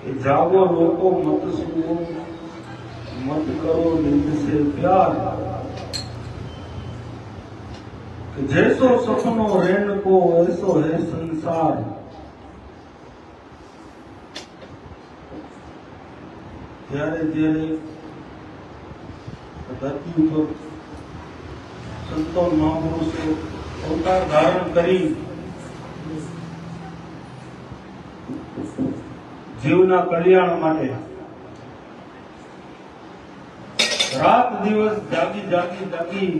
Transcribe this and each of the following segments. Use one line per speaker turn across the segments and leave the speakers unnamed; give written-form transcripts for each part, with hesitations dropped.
जागो लोको मत सुनो मत करो नींद से प्यार जैसो सपनो रैन को ऐसो है संसार। ત્યારે ત્યારે ધરતી ઉપર સંતો મહાપુરુષો અવતાર ધારણ કરી જીવના કલ્યાણ માટે રાત દિવસ જાગી જાગી જાગી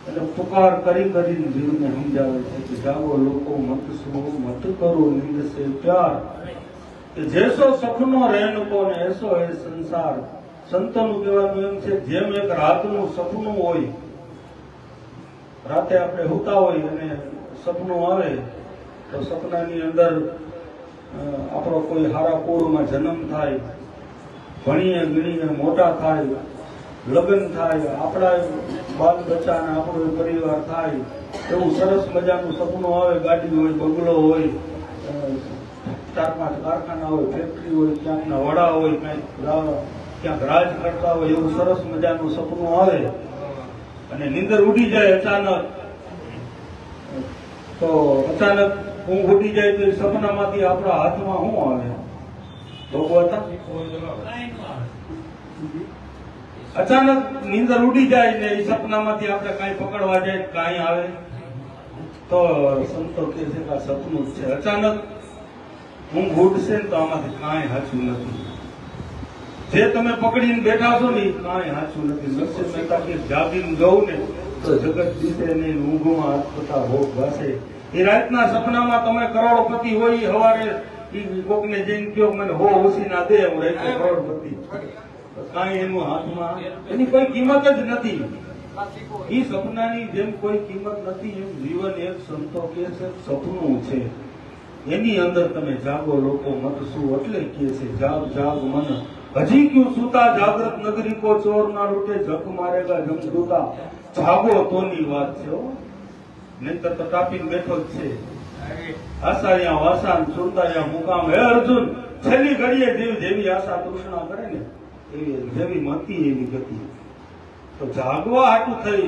એટલે પુકાર કરી કરીને જીવને સમજાવે છે કે જાગો લોકો મત સુઓ મત કરો નીંદ સે પ્યાર કે જેસો સપનો રહેનકો ને એસો હે સંસાર। સંતોનું કહેવાનું એમ છે જેમ એક રાતનું સપનું હોય, રાતે આપણે સૂતા હોય અને સપનું આવે તો સપનાની અંદર આપણો કોઈ સારા કુળમાં જન્મ થાય, ભણીએ ગણીએ મોટા થાય, લગ્ન થાય, આપણા બાલ બચ્ચા અને આપણો પરિવાર થાય, એવું સરસ મજાનું સપનું આવે। ગાડી હોય, બંગલો હોય, 4-5 કારખાના હોય, ફેક્ટરી હોય, ક્યાંકના વડા હોય, ક્યાંક રાજ કરતા હોય, એવું સરસ મજાનું સપનું આવે અને નીંદર ઉડી જાય અચાનક, તો અચાનક ઊંઘ ઉડી જાય તો સપનામાંથી આપણા હાથમાં શું આવે? ભોગવતા અચાનક નીંદર ઉડી જાય ને એ સપનામાંથી આપણે કાંઈ પકડવા જાય, કાંઈ આવે તો સંતો કહે છે કે આ સપનું જ છે। અચાનક ઊંઘ ઉડશે ને તો આમાંથી કાંઈ સાચું નથી, જે તમે પકડીને બેઠા છો ને એ કાંઈ સાચું નથી। નરસિંહ મહેતા કે જાગીને ગૌ ને તો જગત દિશે નહીં, ઊંઘમાં હાથ થતા ભોગ ભાસે। એ રાતના સપનામાં તમે કરોડપતિ હોય, સવારે કોકને જઈને કયો મને હો ઓછી ના દે, હું રાતે કરોડપતિ, કાંઈ એનું હાથમાં એની કોઈ કિંમત જ નથી। એ સપનાની જેમ કોઈ કિંમત નથી એમ જીવન એક સંતો કે છે સપનું છે, એની અંદર તમે જાગો લોકો મત શું એટલે કે છે જાગ જાગ મન હજી ક્યું સૂતા જાગ્રત નગરી કો ચોર ના લૂટે જખ મારેગા જમદૂતા। જાગો તોની વાત છે, નહીતર તો ટાપીને બેઠો જ છે। આસાયા વાસાન સુરતાયા મુકામ। હે અર્જુન, છેલ્લી ઘડીએ જીવ જેવી આશા તૃષ્ણા કરે ને એવી જેવી મતી એવી ગતિ। તો જાગવા હાટું થઈ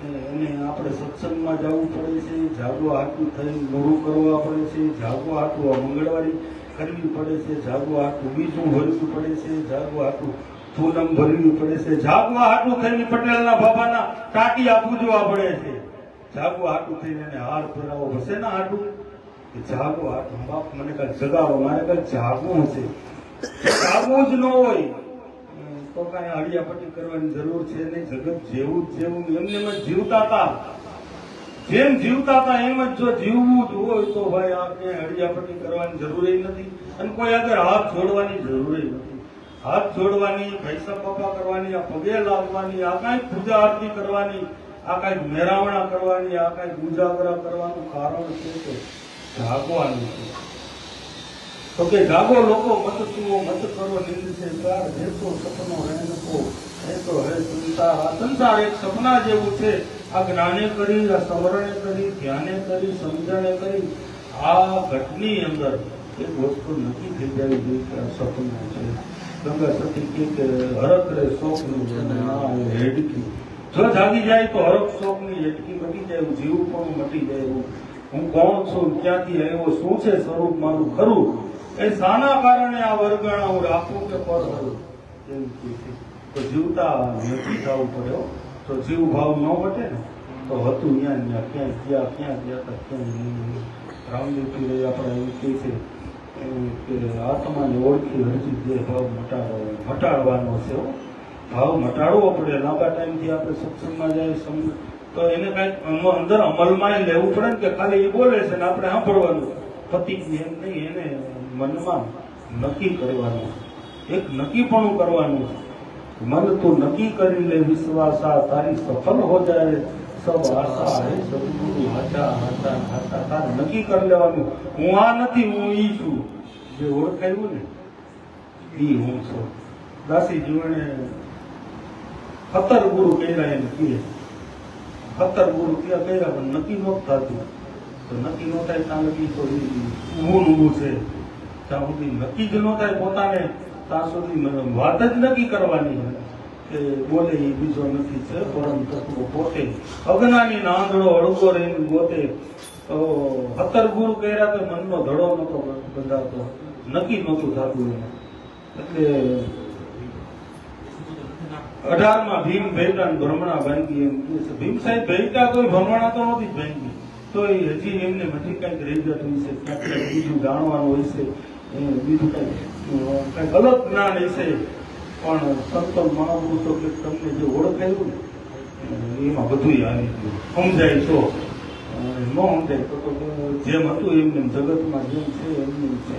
અને આપણે સત્સંગમાં જવું પડે છે, જાગવા હાટું થઈ મોડું કરવા પડે છે, જાગવા હાટું મંગળવારી કરવી પડે છે, જાગવા હાટું બીજું ભરવું પડે છે, જાગવા હાટું પૂનમ ભરવી પડે છે, જાગવા હાટું થઈને પટેલના બાબાના ટાટિયા પૂજવા પડે છે, જાગવા હાટું થઈને એને હાર ફેરાવો હશે ને હાટું કે જાગવા હાટું બાપ મને કાંઈ જગાવો, મારે કાંઈ જાગવું છે। જાગવું જ ન હોય તો કાંઈ હળિયાપટ્ટી કરવાની જરૂર છે નહીં। જગત જેવું જ જેવું એમને એમ જ જીવતા હતા, જેમ જીવતા હતા એમ જ જો જીવવું જ હોય તો ભાઈ આપણે હળિયાપટ્ટી કરવાની જરૂર નથી અને કોઈ આગળ હાથ જોડવાની જરૂર નથી। હાથ જોડવાની, પૈસા પાપા કરવાની, આ પગે લાગવાની, આ કાંઈ પૂજા આરતી કરવાની, આ કાંઈક મેરાવણા કરવાની, આ કાંઈક ઉજાગરા કરવાનું કારણ છે કે જાગવાનું છે। તો કે જાગો લોકો મત સુઓ મત કરો નીંદ સે પ્યાર જેસો સપનો રહેનકો એસો હે સંસાર। આ સંસાર એક સપના જેવું છે। આ જ્ઞાને કરી, આ સમરણે કરી, ધ્યાને કરી, સમજણે કરી, આ ઘટની અંદર એક વસ્તુ નક્કી થઈ જાય છે કે આ સપનું છે। ગંગા સતી કે હરક રે શોકની ના હેડકી, જો જાગી જાય તો હરક શોકની હેડકી મટી જાય, જીવ પણ મટી જાય। હું કોણ છું, ક્યાંથી આવ્યો, શું છે સ્વરૂપ મારું ખરું, એ શાના કારણે આ વર્ગણા હું રાખું કે પર હરું એમ કે છે। તો જીવતા નથી થવું પડે, તો જીવ ભાવ ન મટે ને તો હતું ત્યાં ક્યાં ગયા હતા ક્યાં। રામદેવ પીરે આપણે એવું કહે છે કે આત્માને ઓળખી હજી જે ભાવ મટાડવાનો છે, ભાવ મટાડવો પડે। લાંબા ટાઈમથી આપણે સત્સંગમાં જાય તો એને કાંઈક અંદર અમલમાં લેવું પડે ને કે ખાલી એ બોલે છે ને આપણે સાંભળવાનું, પતિક એમ નહીં, એને મનમાં નક્કી કરવાનું, એક નક્કીપણું કરવાનું। મન તો નક્કી કરી લે વિશ્વાસા, તારી સફળ હો જાય સબ આશા। હે સદગુરુ હાચા હાચા હાચા, તારે નક્કી કરી લેવાનું હું આ નથી, હું ઈ છું। જે ઓળખાયું ને ઈ હું છું। દાસી જીવને 17 ગુરુ કર્યા એને કીએ, 17 ગુરુ ત્યાં કર્યા પણ નક્કી ન થતું, તો નક્કી ન થાય ત્યાં લગી તો ઊંઘું છે। ત્યાં સુધી નક્કી જ ન થાય પોતાને, ત્યાં સુધી વાત જ નક્કી કરવાની કે બોલે એ બીજો નથી છે પરમ તત્વ પોતે, અજ્ઞાની નાંદડો અળગો રહીને ગોતે. તો 17 ગુરુ કર્યા તો મનનો ધડો નતો બંધાતો, નક્કી નહોતું થતું એને. એટલે 18માં ભીમ ભેગા ભ્રમણા ભાંગી એમ કહે છે. ભીમ સાહેબ ભેગા કોઈ ભ્રમણા તો નથી ભાંગી, તો હજી એમને હજી કંઈક રહી જતું હશે, ક્યાંક બીજું જાણવાનું હશે, બીજું કંઈક અલગ જ્ઞાન હશે. પણ સંતો મહાપુરુષો કે તમને જે ઓળખાયું ને એમાં બધું આવી ગયું, સમજાય તો ન સમજાય તો જેમ હતું એમને જગતમાં જેમ છે એમને છે.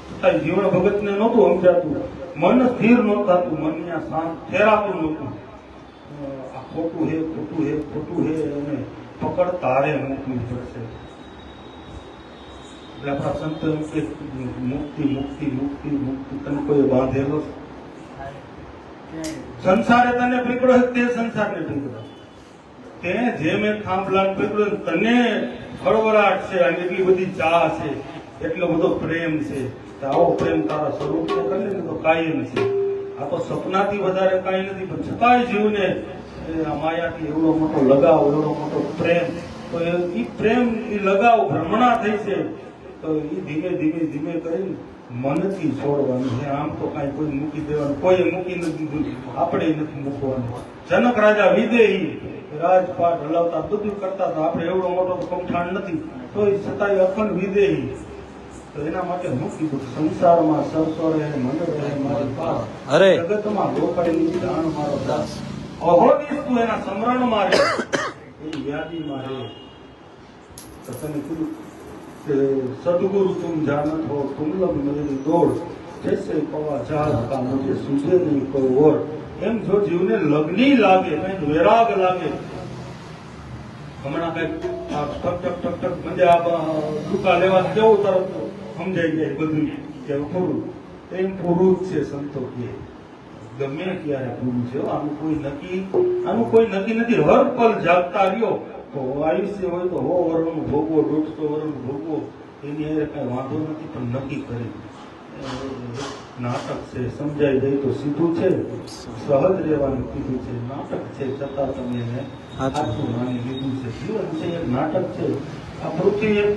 છતાં જીવન ભગતને નહોતું સમજાતું, મન સ્થિર નહોતું થતું, મન ત્યાં શાંત ઠેરાતું નહોતું. આ ખોટું હે ખોટું હે ખોટું હે અને પકડ તારે મૂકવી પડશે. એટલે આપણા સંતો એમ કે મુક્તિ મુક્તિ મુક્તિ મુક્તિ તને કોઈ બાંધેલો છે? સંસારે તને પકડો તે સંસારને પકડો, તે જે મેં થાંભલા પકડ્યો તને ખળવળાટ છે અને એટલી બધી ચાહ છે, એટલો બધો પ્રેમ છે. આવો પ્રેમ તારા સ્વરૂપને કરે ને તો કાયમ છે. આ તો સપનાથી વધારે કાંઈ નથી, પણ છતાંય જીવને આ માયાથી એવડો મોટો લગાવ, એવડો મોટો પ્રેમ, તો એ પ્રેમ એ લગાવ ભ્રમણા થઈ છે. તો એ ધીમે ધીમે ધીમે કરીને મનથી છોડવાનું છે. આમ તો કાંઈ કોઈ મૂકી દેવાનું, કોઈ મૂકી નથી દીધું, આપણે નથી મૂકવાનું. જનક રાજા વિદેહી રાજપાટ હલાવતા બધું કરતા હતા, આપણે એવડો મોટો કમઠાણ નથી, તો એ છતાંય અખંડ વિદેહી. તો એના માટે હું કીધું સંસારમાં સરસો રહે મન રહે મારી પાસ, જગતમાં લોકડની જાણ મારો દાસ. અહોદીસ તું એના સમરણમાં રહે, એ યાદીમાં રહે. તો તને કીધું કે સદગુરુ તુમ જાનત હો તુમ લગ મેરી દોડ, જૈસે પવા ચાલ કા મુझे सूझे नहीं कोई और. એમ જો જીવને લગ્ની લાગે, કઈ વૈરાગ લાગે, હમણાં કઈક ઠક ઠક ઠક ઠક મંજે આ ટૂંકા લેવા કેવું તરત સમજાઈ જાય બધું કે પૂરું. એમ પૂરું જ છે સંતો કે ગમે ત્યારે પૂરું છે. આનું કોઈ નક્કી નથી. હર પલ જાગતા રહ્યો તો આયુષ્ય હોય તો 100 વર્ષનું ભોગવો, 150 વર્ષનું ભોગવો, એની હારે કઈ વાંધો નથી. પણ નક્કી કરી નાટક છે, સમજાઈ જાય તો સીધું છે, સહજ રહેવાનું કીધું છે. નાટક છે છતાં તમે એને સાચું માની લીધું છે. જીવન છે એક નાટક છે. આ પૃથ્વી એક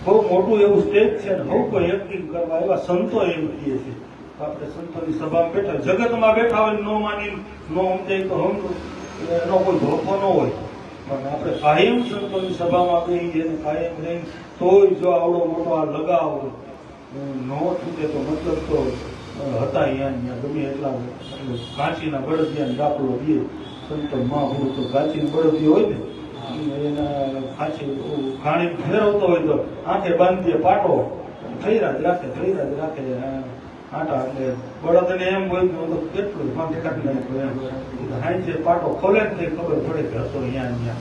બહુ મોટું એવું સ્ટેજ છે ને બહુ કોઈ એક્ટિંગ કરવા એવા સંતો એમ કહીએ છીએ. આપણે સંતોની સભામાં બેઠા, જગતમાં બેઠા હોય ન માની ન સમજાય તો એનો કોઈ ધોકો ન હોય, પણ આપણે કાયમ સંતોની સભામાં બેસી અને કાયમ રહીને તોય જો આવડો મોટો આ લગાવ ન છૂટે તો મતલબ તો હતા અહીંયા ગમે એટલા કાંચીના બળદિયાને દાખલો દે. સંતો મહાપુરુષો કાંચીના બળદિયો હોય ને એના કાંચી ખાણી ફેરવતો હોય તો આંખે બાંધીએ પાટો, ફૈરા જ રાખે આટા. એટલે બળદને એમ હોય તો કેટલું પાંચ કાઢી નાખ્યું એમ છે. પાટો ખોલે ને ખબર પડે કે હતો અહીંયા.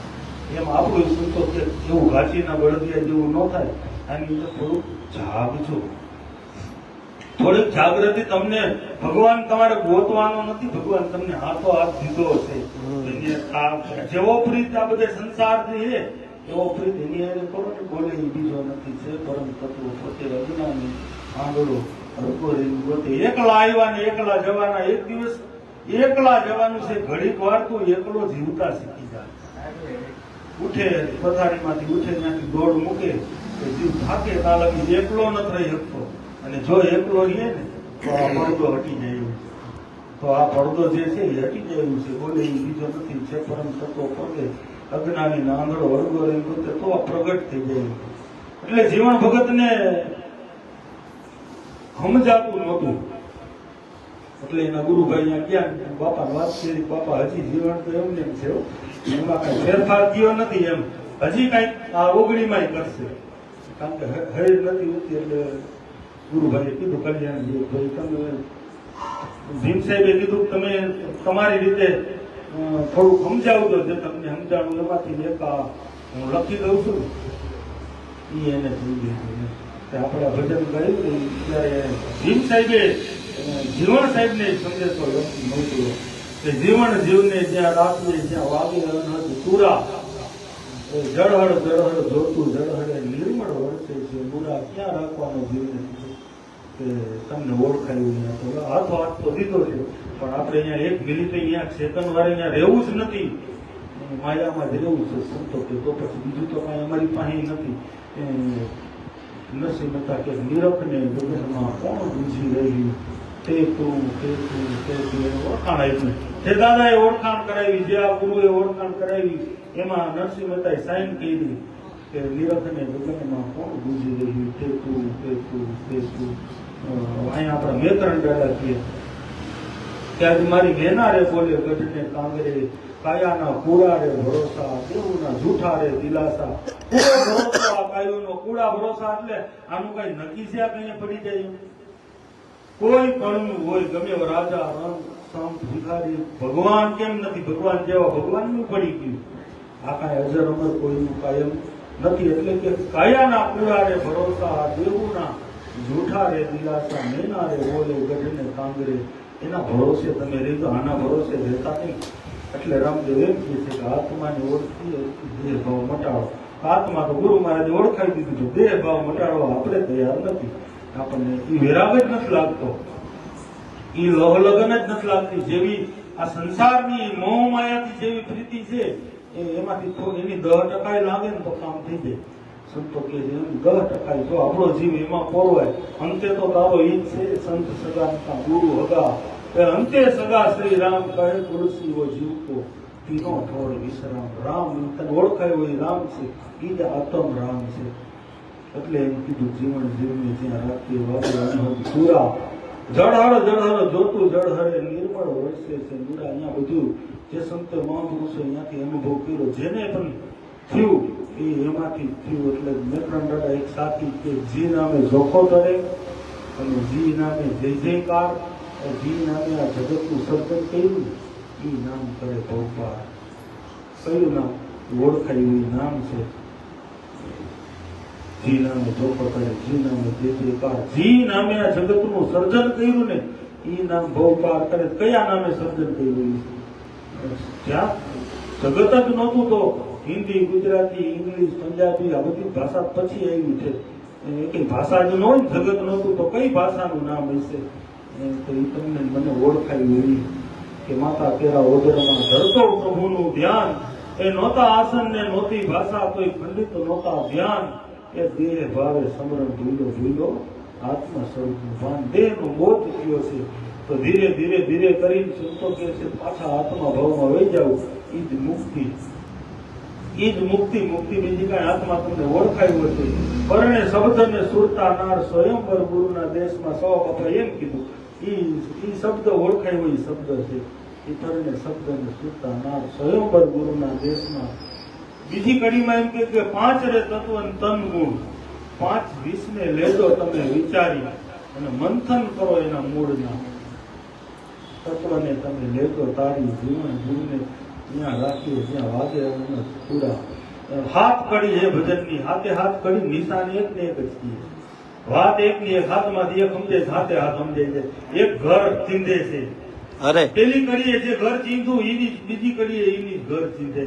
એમ આપણું સંતો એવું ઘાંચીના બળદિયા જેવું ન થાય. આની અંદર થોડુંક જાગજો, થોડીક જાગૃતિ. તમને ભગવાન તમારે ગોતવાનો નથી, ભગવાન તમને હાથો હાથ દીધો છે. જેવો પ્રીત આ બધે સંસાર છે એવો પ્રીત એની હારે કરો ને બોલે એ બીજો નથી છે પરમ તત્વ પોતે, અજ્ઞાની આંગળો હરકો રહી ગોતે. એકલા આવ્યા ને એકલા જવાના. એક દિવસ એકલા જવાનું છે, ઘડીક વાર તો એકલો જીવતા શીખી જાય. ઉઠે પથારીમાંથી ઉઠે ત્યાંથી દોડ મૂકે તો જીવ થાકે ના લાગી, એકલો નથી રહી શકતો. અને જો એકલો રહીએ ને તો આ પડદો હટી જાય એવું છે. તો આ પડદો જે છે એ હટી જાય એવું છે. બોલે એ બીજો નથી છે પરમ તત્વ પોતે, અજ્ઞાની આંધળો અળગો રહી પોતે, તો આ પ્રગટ થઈ જાય. એટલે જીવન ભગતને સમજાતું નહોતું. એટલે એના ગુરુભાઈ અહીંયા ગયા, બાપા વાત કરી, બાપા હજી જીવન તો એમને એમ છે, એમાં કઈ ફેરફાર થયો નથી. એમ હજી કઈક આ ઓગણીમાં કરશે, કારણ કે હૈર નથી હોતી. એટલે ગુરુભાઈએ કીધું કલ્યાણજી ભાઈ તમે, ભીમ સાહેબે કીધું તમે તમારી રીતે થોડું સમજાવજો, જે તમને સમજાણું એમાંથી એક હું લખી દઉં છું. એ એને થઈ ગયું. આપણે ભજન કર્યું ત્યારે ભીમ સાહેબે જીવન સાહેબને સંદેશો મળતો કે જીવન જીવને જ્યાં રાખીએ જ્યાં વાગે અનહદ તુરા, જળહળ જોતું જળહળે નિર્મળ વર્ષે છે બુરા, ક્યાં રાખવાનો જીવને. કે તમને ઓળખાયું અહીંયા તો હાથો હાથ તો દીધો છે, પણ આપણે અહીંયા એક મિનિટ અહીંયા સેકન્ડ વારે અહીંયા રહેવું જ નથી, માયામાં જ રહેવું છે સંતો કે તો પછી બીજું તો કાંઈ અમારી પાસે નથી. નરસિંહ મહેતા કે નિરખને ગગનમાં કોણ ગુંજી રહ્યું, તે તું ઓળખાણ આપ્યું. જે દાદાએ ઓળખાણ કરાવી, જે આ ગુરુએ ઓળખાણ કરાવી, એમાં નરસિંહ મહેતાએ સાઈન કરી કે નિરખને ગગનમાં કોણ ગુંજી રહ્યું, તે તું અહીંયા આપણા મેત્રણ દાદા કહીએ કે આજે મારી મેના રે બોલે ગઢને કાંગરે, કાયાના કુડા રે ભરોસા, દેવના જૂઠા રે દિલાસા. કુડો ભરોસો આ કાયોનો, કુડા ભરોસા એટલે આનું કઈ નક્કી છે, આ કઈ પડી જાય કોઈ પણ હોય, ગમે એવો રાજા રંગ સંત ભિખારી, ભગવાન કેમ નથી, ભગવાન જેવા ભગવાનનું પડી ગયું. આ કાંઈ અજર અમર કોઈનું કાયમ નથી. એટલે કે કાયાના કુડા રે ભરોસા, દેવના જૂઠા રે દિલાસા, મેના રે બોલે ગઢને કાંગરે. એના ભરોસે તમે રહેજો, આના ભરોસે રહેતા નહીં. એટલે રામદેવ એમ કહે છે કે આત્માને ઓળખી દેહ ભાવ મટાડો. આત્મા તો ગુરુ મહારાજે ઓળખાવી દીધું છે, દેહ ભાવ મટાડવા આપણે તૈયાર નથી. આપણને એ વિરાગ જ નથી લાગતો, એ લોહ લગન જ નથી લાગતી. જેવી આ સંસારની મોહ માયાથી જેવી પ્રીતિ છે એમાંથી એની 10% લાગે ને તો કામ થઈ જાય. સંતો કે છે 10% જો આપણો જીવ એમાં પોરવાય, અંતે તો તારો ઈ જ છે સંત સગા ગુરુ હગા, અંતે સગા શ્રી રામ કહે તુલસી વો જીવતો તીનો ઠોર વિશ્રામ. રામ તને ઓળખાય હોય રામ છે, ઈ જ આત્મ રામ છે. એટલે એમ કીધું જીવન જીવને જ્યાં રાખીએ વાપરવાની પૂરા જળહર જોતું જળહરે નિર્મળ વર્ષે છે મૂળા. અહીંયા બધું જે સંતો મહાપુરુષો અહીંયાથી અનુભવ કર્યો, જેને પણ થયું એ એમાંથી થયું. એટલે મેત્રણ દાદા એક સાથી કે જી નામે જોખો કરે અને જી નામે જય જયકાર, જી નામે આ જગતનું સર્જન કર્યું, એ નામ કરે ભવપાર. કયું નામ ઓળખાયું એ નામ છે. જી નામે જોખો કરે, જી નામે જય જયકાર, જી નામે આ જગતનું સર્જન કર્યું ને એ નામ ભવપાર કરે. કયા નામે સર્જન કર્યું? જ્યાં જગત જ નહોતું તો હિન્દી, ગુજરાતી, ઇંગ્લિશ, પંજાબી આ બધી ભાષા પછી આવી છે. કઈ ભાષા જ ન હોય, જગત નહોતું તો કઈ ભાષાનું નામ હશે? તો એ તમને મને ઓળખાયું એવી કે માતા તેરા ઓદરમાં ધરતો પ્રભુનું ધ્યાન, એ નહોતા આસન ને નહોતી ભાષા, તો ખંડિત નહોતા ધ્યાન. એ દેહ ભાવે સમરણ ભૂલો આત્મા સ્વરૂપનું ભાન. દેહનો બોધ થયો છે તો ધીરે ધીરે ધીરે કરીને સંતો કે છે પાછા આત્મા ભાવમાં વહી જાવ. એ જ મુક્તિ, એ જ મુક્તિ. મુક્તિ બીજી કઈ આત્મા તમને ઓળખાયું હશે. પરણે શબ્દ ને સુરતા નાર સ્વયંવર ગુરુના દેશમાં સૌ બાપા એમ કીધું. એ શબ્દ ઓળખાયો એ શબ્દ છે. એ પરણે શબ્દ ને સુરતા નાર સ્વયંવર ગુરુના દેશમાં. બીજી કડીમાં એમ કે 5 રે તત્વ તન ગુણ, 5 વિષને લેજો તમે વિચારી અને મંથન કરો એના મૂળના. તત્વને તમે લેજો તારી જીવન જીવને ત્યાં રાખીએ જ્યાં વાગે પૂરા. હાથ કડી છે ભજનની, હાથે હાથ કડી નિશાન એક ને એક જ છીએ. વાત એક ની એક, હાથમાંથી એક સમજે હાથે હાથ સમજે છે. એક ઘર ચીંધે છે, અરે પેલી કડીએ જે ઘર ચીંધું એની બીજી કડીએ એની ઘર ચીંધે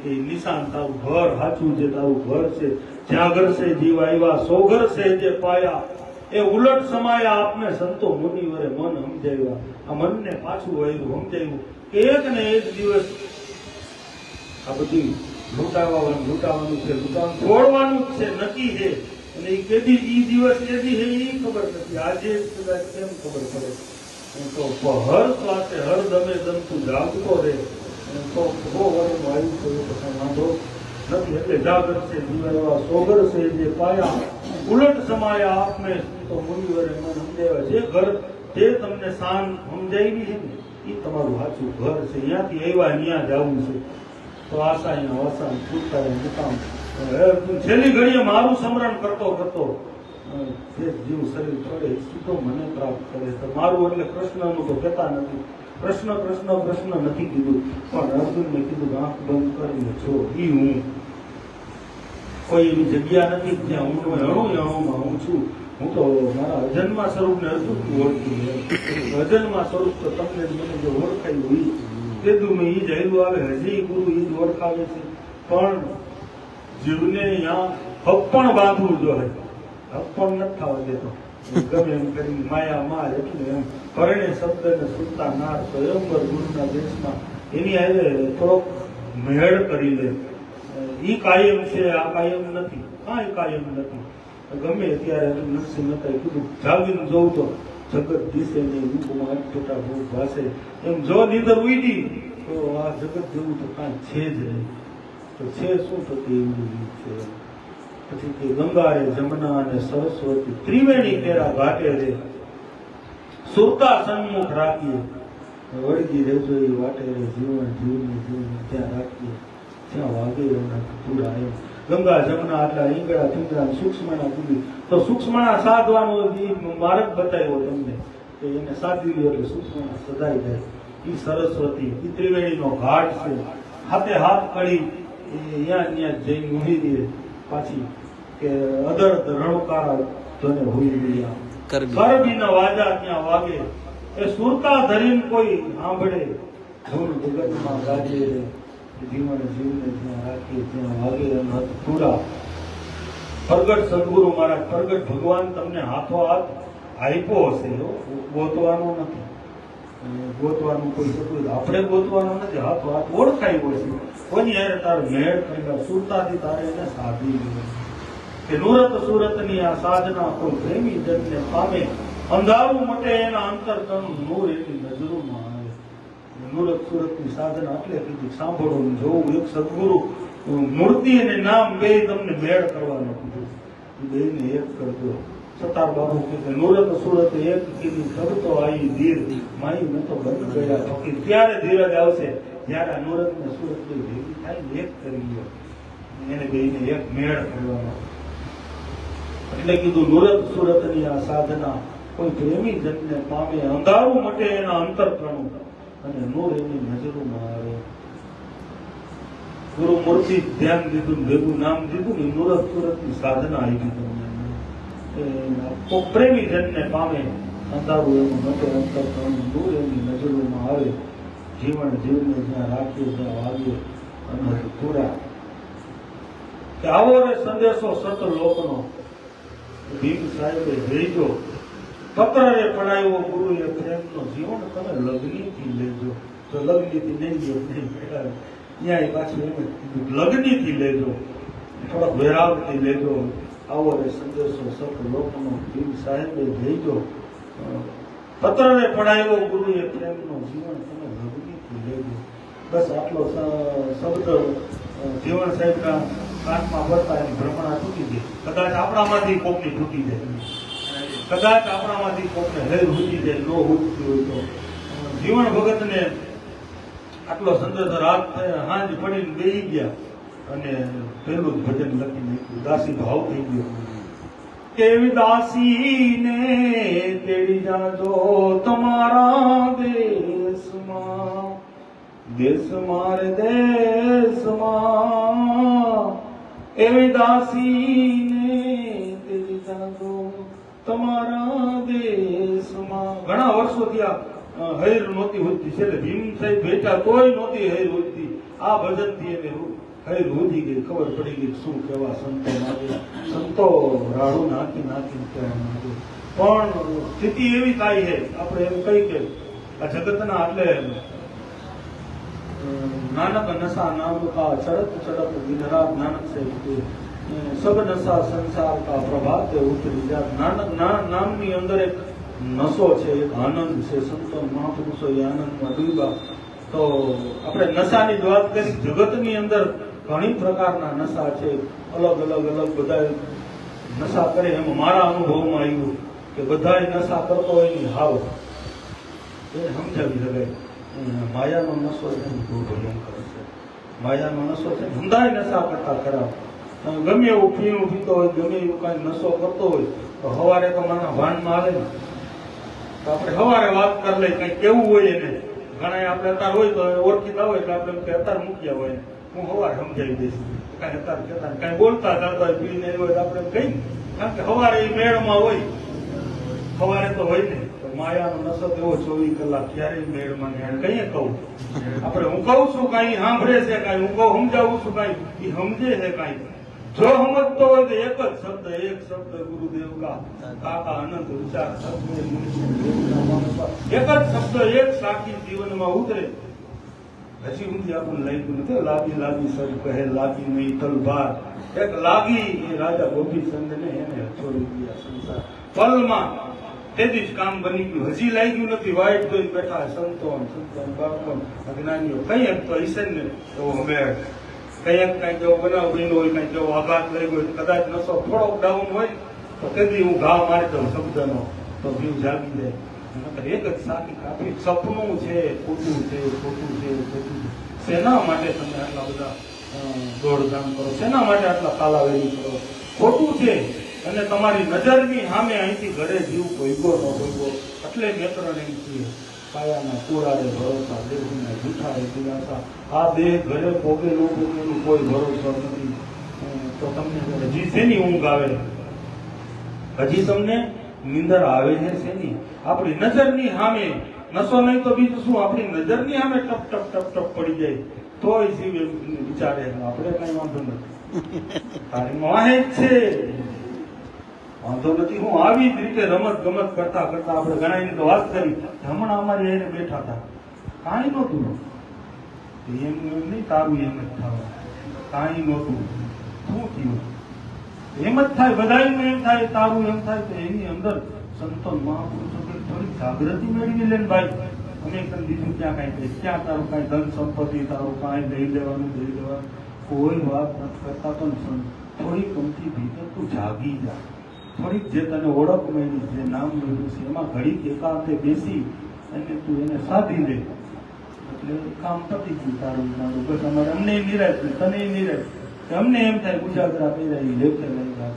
કે નિશાન તારું ઘર સાચું છે, તારું ઘર છે. જ્યાં ઘર છે જીવ આવ્યા, સો ઘર છે જે પાયા. એ ઉલટ સમાયા આપને સંતો મુનિવરે મન સમજાવ્યા. આ મનને પાછું આવ્યું સમજાયું કે એક ને એક દિવસ આ બધી લૂંટાવાનું છે, છોડવાનું જ છે, નક્કી છે. અને એ કેદી ઈ દિવસ કેદી છે એ ખબર નથી. આજે કદાચ કેમ ખબર પડે? તો હર શ્વાસે હર દમે દમતું જાગતો રહે તો બહુ વર્ષનું આવ્યું તો એ પછી વાંધો નથી. એટલે જાગર છે જીવાયા, સોગર છે જે પાયા, ઉલટ સમાયા આપને તો મુનિવરે મન સમજાવ્યા. જે ઘર જે તમને શાન સમજાવી છે ને એ તમારું સાચું ઘર છે. અહીંયાથી આવ્યા અહીંયા જવું છે. તો આશા અહીંયા વસાન પૂછતા મુકામ. છેલ્લી ઘડીએ મારું સ્મરણ કરતો કરતો જે જીવ શરીર છોડે સીધો મને પ્રાપ્ત કરે. તો મારું એટલે કૃષ્ણનું તો કહેતા નથી. કૃષ્ણ કૃષ્ણ કૃષ્ણ નથી કીધું, પણ અર્જુનને કીધું આંખ બંધ કરીને જો ઈ હું. કોઈ એવી જગ્યા નથી જ્યાં હું અણુમાં હું છું. હું તો મારા અજન્મા સ્વરૂપને અર્જુન ઓળખી. અજન્મા સ્વરૂપ તો તમને મને જે ઓળખાયું ઈ કીધું મેં ઈ જ આવ્યું આવે. હજી ગુરુ ઈ જ ઓળખાવે છે. પણ જીવને અહીંયા હક પણ બાંધવું જોઈએ. હક પણ નથી થવા દેતો. ગમે એમ કરીને માયા માર એટલે એમ પરણે શબ્દ ને સુરતા નાર સ્વયંવર ગુરુના દેશમાં એની આજે થોડોક મેળ કરી લે. ઈ કાયમ છે, આ કાયમ નથી, કાંઈ કાયમ નથી. ગમે ત્યારે નરસિંહ મહેતાએ કીધું જાગીને જોઉં તો જગત દિશે નહીં, ઊંઘમાં અટપટા ભૂખ ભાસે. એમ જો નીંદર ઉડી તો આ જગત જેવું તો કાંઈ છે જ નહીં. તો છે શું થતું એવું છે. પછી કે ગંગા રે જમના અને સરસ્વતી ત્રિવેણી તેરા ઘાટે રે સુરતા સન્મુખ રાખીએ વળગી રહેજો એ વાટે રે જીવન જીવને જીવન ત્યાં રાખીએ ત્યાં વાગે એના પૂરા એમ. ગંગા જમના આટલા ઈંગડા પિંગડા સૂક્ષ્મના કીધી તો સૂક્ષ્મના સાધવાનો માર્ગ બતાવ્યો તમને કે એને સાધી લ્યો એટલે સૂક્ષ્મના સદાઈ જાય. ઈ સરસ્વતી ઈ ત્રિવેણીનો ઘાટ છે. હાથે હાથ કડી ત્યાં જઈને ઊંઘી દે પાછી કે અદર રણુકારા તને હોઈ રહ્યા કરબીના વાજા ત્યાં વાગે એ સુરતા ધરીને કોઈ સાંભળે ધૂન જગતમાં ગાજે જીવન જીવને ત્યાં રાખીએ ત્યાં વાગે એમ પૂરા. પ્રગટ સદગુરુ મહારાજ પ્રગટ ભગવાન તમને હાથો હાથ આપ્યો હશે, ગોતવાનો નથી. ગોતવાનું કોઈ થતું આપણે ગોતવાનું નથી, હાથો હાથ ઓળખાયો છે. કોની યારે તારે મેળ કરી સુરતાથી તારે એને સાધી કે નુરત સુરતની આ સાધના કોઈ પ્રેમી જનને પામે અંધારું મટે એના અંતરતનું નૂર એની નજરોમાં આવે. નુરત સુરતની સાધના એટલે કીધું સાંભળવું જોવું એક સદગુરુ મૂર્તિ અને નામ બે તમને મેળ કરવાનો કીધું. બે ને એક કરજો. સતાર બાબુ કે નુરત સુરત એક કીધી ખબતો આવી ધીર માઈ મેં તો બંધ ગયા ફકીર. ત્યારે ધીરજ આવશે જયારે આ નુરત ને સુરત બે ભેગી થાય એક કરી લો એને બે ને એક મેળ કરવાનો. એટલે કીધું નુરત સુરતની આ સાધના કોઈ પ્રેમી જનને પામે અંધારું મટે એના અંતરપ્રણું અને નૂર એની નજરોમાં આવે. ગુરુ મૂર્તિ ધ્યાન દીધું ભેગું નામ દીધું ને નુરત સુરતની સાધના આવી તમને. પ્રેમી જનને પામે અંધારું એનું મટે અંતરપ્રણું નૂર એની નજરોમાં આવે. જીવન જીવને જ્યાં રાખીએ ત્યાં વાગે અને પૂરા. કે આવો રે સંદેશો સત લોકનો ભીમ સાહેબે ભેજો પત્ર રે પડાયો ગુરુએ પ્રેમનો જીવન તમે લગ્નીથી લેજો. તો લગ્નીથી નહીં લો નહીં ત્યાં પાછું એમ કીધું લગ્નીથી લેજો, થોડોક વેરાવથી લેજો. આવો રે સંદેશો સત લોકનો ભીમ સાહેબે ભેજો પત્ર રે પડાયો ગુરુએ પ્રેમનો જીવન તમે લગ્નીથી લેજો. બસ આટલો શબ્દ જીવન સાહેબના કાનમાં પડતા એની ભ્રમણા તૂટી જાય. કદાચ આપણામાંથી કોકની તૂટી જાય, કદાચ આપણામાંથી કોકને હેર ઉઠી જાય, નો ઉઠતી હોય તો. જીવન ભગતને આટલો સંદેશ રાત હાંજ પડીને બેસી ગયા અને પેલું જ ભજન લખી નાખ્યું. દાસી ભાવ થઈ ગયો. કેવી દાસીને તેડી જાજો તમારા દેશમાં, દેશ મારે દેશમાં એવી દાસીને તેડી જાજો તમારા દેશમાં. ઘણા વર્ષોથી આ હૈર નહોતી હોતી, છેલ્લે ભીમ સાહેબ ભેટા તોય નહોતી હૈર હોતી. આ ભજનથી એને હૈર હોતી ગઈ, ખબર પડી ગઈ શું કેવા સંતો માગે. સંતો રાડું નાખી નાખી કહેવા માંગે. પણ સ્થિતિ એવી થાય છે આપણે એમ કહી કે આ જગતના એટલે नानक नशा नाम का चढ़त चढ़त दिन रात नानक से सब नशा संसार का प्रभात उतरी जा. नानक નામની અંદર એક નશો છે, એક આનંદ છે. સંતો મહાપુરુષો એ આનંદમાં ડૂબ્યા. તો આપણે નશાની જ વાત કરી. જગતની અંદર ઘણી પ્રકારના નશા છે, અલગ અલગ અલગ બધા નશા કરે. એમ મારા અનુભવમાં આવ્યું કે બધા નશા કરતો હોય ની હાવ એને સમજાવી શકાય. માયાનો નશો છે બહુ ભયંકર છે. માયાનો નશો છે, ધંધાય નશા કરતા ખરાબ. ગમે એવું પીણું પીતો હોય, ગમે એવું કઈ નશો કરતો હોય તો સવારે તો મારા ભાનમાં આવે ને તો આપણે સવારે વાત કરી લઈએ, કઈ કેવું હોય એને. ઘણા આપણે અત્યારે હોય તો ઓળખીતા હોય એટલે આપણે અત્યારે મૂક્યા હોય, હું સવારે સમજાવી દઈશ. કઈ અત્યારે કહેતા કઈ બોલતા જતા હોય પીને હોય તો આપણે કઈ, કારણ કે સવારે એ મેળમાં હોય, સવારે તો હોય ને. માયાનો નશો એવો 24 કલાક ક્યારેય મેળમાં કઈ કહું આપણે. હું કહું છું કઈ સાંભળે છે, કઈ હું કહું સમજાવું છું કઈ એ સમજે છે, કઈ જો સમજતો હોય તો એક શબ્દ ગુરુદેવ કા કાકા અનંત વિચાર શબ્દ એક જ શબ્દ એક સાખી જીવનમાં ઉતરે. હજી ઊંધી આપણને લાગ્યું નથી. લાગી સર કહે લાગી નહીં તલવાર. એક લાગી એ રાજા ગોપીચંદને એને છોડી ગયા સંસાર પલમાં. તેથી જ કામ બની ગયું. હજી લાગ્યું નથી. વાઈટ જોઈને બેઠા સંતો બાળકો અજ્ઞાનીઓ. કઈ એમ તો હશે ને તો અમે કઈક જેવો બનાવ બન્યો હોય, કઈ જેવો આઘાત લઈ ગયો, કદાચ નસો થોડોક ડાઉન હોય તો તેથી હું ઘા મારી દઉં શબ્દનો તો વ્યૂ જાગી જાય. એક જ સાકી કાપી સપનું છે, ખોટું છે, ખોટું છે, ખોટું છે. શેના માટે તમે આટલા બધા દોડધામ કરો? શેના માટે આટલા કાલાવેલી કરો? ખોટું છે. અને તમારી નજરની સામે અહીંથી ઘરે જીવ ભોગવો ન ભોગવો. એટલે મેત્રને એમ છીએ કાયાના કુરારે ભરોસા, દેહના જૂઠારે દિલાસા. આ દેહ ઘરે ભોગે ન ભોગેલું કોઈ ભરોસો નથી. તો તમને હજી શેની ઊંઘ આવે? હજી તમને નિંદર આવે છે શેની? આપણી નજરની સામે નસો નહીં તો બીજું શું? આપણી નજરની સામે ટપ ટપ ટપ ટપ પડી જાય તોય જીવ એમ વિચારે આપણે કઈ વાંધો નથી, તારી માહે જ છે, વાંધો નથી. હું આવી જ રીતે રમત ગમત કરતા કરતા આપણે ઘણા તો વાત કરી. હમણાં અમારી એને બેઠા હતા, કાંઈ નહોતું. એમ નહીં તારું એમ જ થવા, કાંઈ નહોતું. શું થયું? એમ જ થાય. બધાનું એમ થાય, તારું એમ થાય. તો એની અંદર સંતો મહાપુરુષો થોડી જાગૃતિ મેળવી લે ને ભાઈ. અમે તને બીજું ક્યાં કાંઈ કહીશ? ક્યાં તારું કાંઈ ધન સંપત્તિ, તારું કાંઈ લઈ લેવાનું કોઈ વાત નથી કરતા. પણ થોડી કમથી ભીતર તું જાગી જા. થોડીક જે તને ઓળખ મળી, જે નામ મળ્યું છે એમાં ઘડીક એકાંતે બેસી અને તું એને સાધી લે એટલે કામ પતી ગયું તારું. બસ અમારે અમને નિરાશ ને તને નિરાશ. અમને એમ થાય ઉજાગરા પહેરાવી લેખે લઈ ગયા.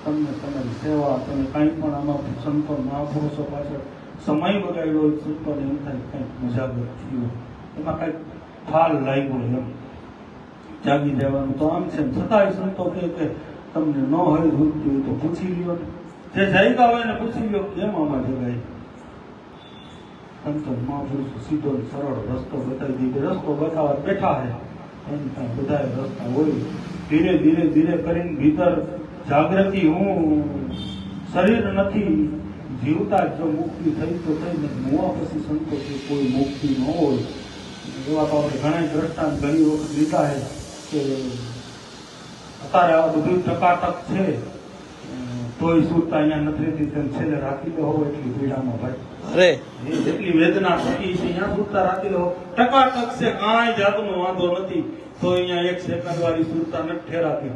તમને તમારી સેવા, તમે કાંઈ પણ આમાં સંતો મહાપુરુષો પાછળ સમય બગાડ્યો હોય, સંતોને એમ થાય કંઈક ઉજાગર થયું, એમાં કંઈક ફાલ લાગ્યો, એમ જાગી જવાનું. તો આમ છે. છતાંય સંતો કે તમને ન હોય રૂપયું તો પૂછી લ્યો. જે જાયગા હોય ને પૂછી લ્યો કેમ આમાં જગાય. સંતો મહાપુરુષો સીધો સરળ રસ્તો બતાવી દીધો. રસ્તો બતાવવા બેઠા હે એની પાસે બધા રસ્તા હોય. ધીરે ધીરે ધીરે કરીને ભીતર જાગૃતિ. હું શરીર નથી જીવતા જો મુક્તિ થઈ તો થઈ ને મોવા પછી સંતો કે કોઈ મુક્તિ ન હોય. એવા તો આપણે ઘણા દ્રષ્ટાંત ઘણી વખત લીધા છે કે અત્યારે આ બધું ટકાટક છે તોય સુરતા અહીંયા નથી રહેતી. તેમ છેલ્લે રાખી લો હોય એટલી પીડામાં ભાઈ, અરે જેટલી વેદના થતી છે અહીંયા સુરતા રાખી લો. ટકાટક છે, કાંઈ જાતનો વાંધો નથી. તો અહીંયા એક સેકન્ડ વાળી સુરતા નથી ઠેરાતી.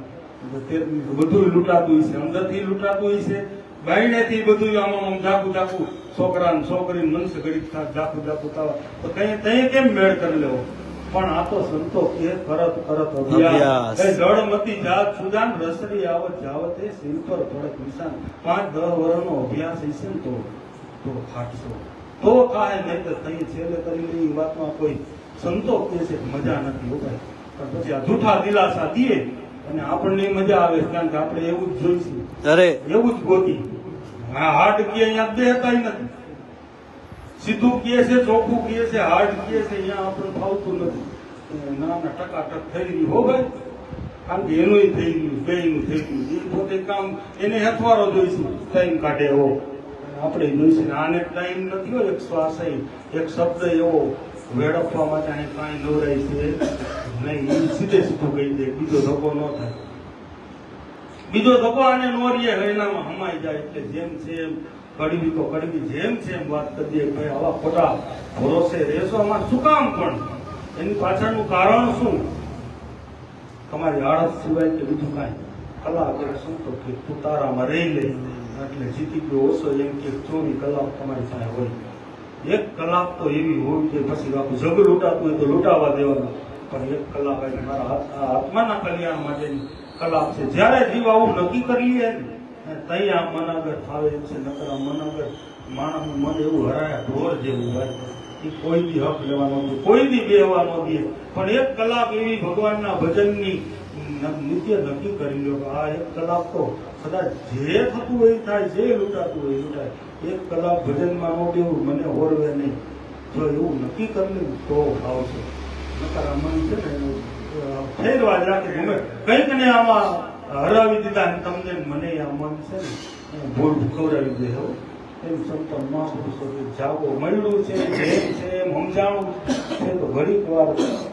બધું લૂંટાતું છે, અંદરથી લૂંટાતું છે, બાયણેથી બધું આમાં જાગું જાગું. છોકરા ને છોકરી મનુષ્ય ઘડી જાગું જાગું થવા તો કઈ કેમ મેળ કરી લેવો? પણ આ તો સંતો કે કરત કરત અભ્યાસ જળમતી જાત સુજાન રસડી આવત જાવત એ શિલ પર થોડક નિશાન. 5-10 વર્ષનો અભ્યાસ હશે ને તો ફાટશો તો કાંઈ નહીં તો કઈ છેલ્લે કરી લે. એ વાતમાં કોઈ સંતો કે છે મજા નથી હોતા. પણ પછી આ જૂઠા દિલાસા દે અને આપણને મજા આવે કારણ કે આપણે એવું જ જોઈશું, અરે એવું જ ગોતી. હાર્ડ કે અહીંયા દેતા નથી. સીધું કહે છે, ચોખ્ખું કહે છે, હાર્ડ કહે છે, અહીંયા આપણે ફાવતું નથી. નાના ટકાટક થઈ ગયું હો ભાઈ. કારણ કે એનું થઈ ગયું, બેયનું થઈ ગયું. એ પોતે કામ એને હથવારો જોઈશું, ટાઈમ કાઢે એવો આપણે જોઈશું. આને ટાઈમ નથી હોય. એક શ્વાસ એક શબ્દ એવો વેડફવા માટે અહીં કાંઈ નવરાય છે નહીં. એ સીધે સીધું કહી દે, બીજો ધક્કો ન થાય. બીજો ધક્કો આને નોરીએ હૈનામાં હમાઈ જાય. એટલે જેમ છે એમ કડવી તો કડવી, જેમ છે એમ વાત કરી દે. ભાઈ આવા ખોટા ભરોસે રહેશો આમાં શું કામ? પણ એની પાછળનું કારણ શું? તમારી આળસ સિવાય કે બીજું કાંઈ. કલાક સંતો કે તું તારામાં રહી લે એટલે જીતી ગયો ઓછો. એમ કે 24 કલાક તમારી પાસે હોય. 1 કલાક તો એવી હોવી જોઈએ. પછી આખું જગ લૂંટાતું હોય તો લૂંટાવા દેવાનું. પણ 1 કલાક એટલે મારા આત્માના કલ્યાણ માટેની કલાક છે. જયારે જીવ આવું નક્કી કરી લે ને તઈ આ મન આગળ ફાવે એમ છે. નકર આ મન આગળ માણસનું મન એવું હરાયા ઢોર જેવું હોય. એ કોઈ દી હક લેવાનો દે, કોઈ દી બેહવા ન દે. પણ 1 કલાક એવી ભગવાનના ભજનની નિત્ય નક્કી કરી લો. આ 1 કલાક તો કદાચ જે થતું હોય થાય, જે લૂંટાતું હોય લૂંટાય. 1 કલાક ભજનમાં ન દેવું, મને હોરવે નહીં. જો એવું નક્કી કરી લેવું તો આવશે. નકર આ મન છે ને ફેરવા જ રાખે. કંઈક ને આમાં હરાવી દીધા અને તમને ને મને આ મન છે ને એ ભૂલ ખવડાવી દે હો. એમ સંતો મહાપુરુષો કે જાવો મળ્યું છે જેમ છે એમ સમજાણું છે તો ઘડીક વાર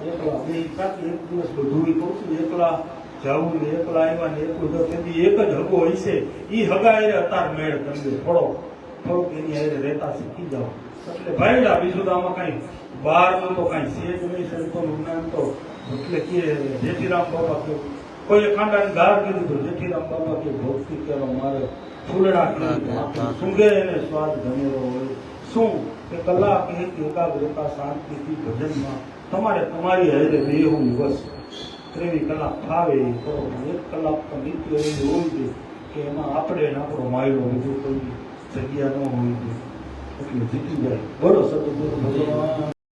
એકલા બે કાકી એક દિવસ બધું કહું છું એકલા જવું ને એકલા આવ્યા ને એકલું તો તેથી એક જ હગો હોય છે એ હગા એ અતાર મેળ કરી થોડોક એની હારે રહેતા શીખી જાઓ એટલે ભાઈડા બીજું તો આમાં કઈ બહારનું તો કઈ છે જ નહીં સંતોનું જ્ઞાન તો એટલે કે જેઠીરામ બાબા કે કોઈએ ખાંડાની ગાળ કીધું તો જેઠીરામ બાબા કે ભક્તિ કરો મારે ફૂલડા કીધું સુંગે એને સ્વાદ ગમેલો હોય શું કે કલાક એક એકાગ્રતા શાંતિથી ભજનમાં તમારે તમારી હારે બેહવું બસ ત્રેવી કલાક ફાવે એ કરો 1 કલાક તો નિત્ય એવી હોવી જોઈએ કે એમાં આપણે ને આપણો માયલો બધું કોઈ જગ્યા ન હોવી જોઈએ એટલે જીતી જાય. બોલો સદગુરુ ભગવાન.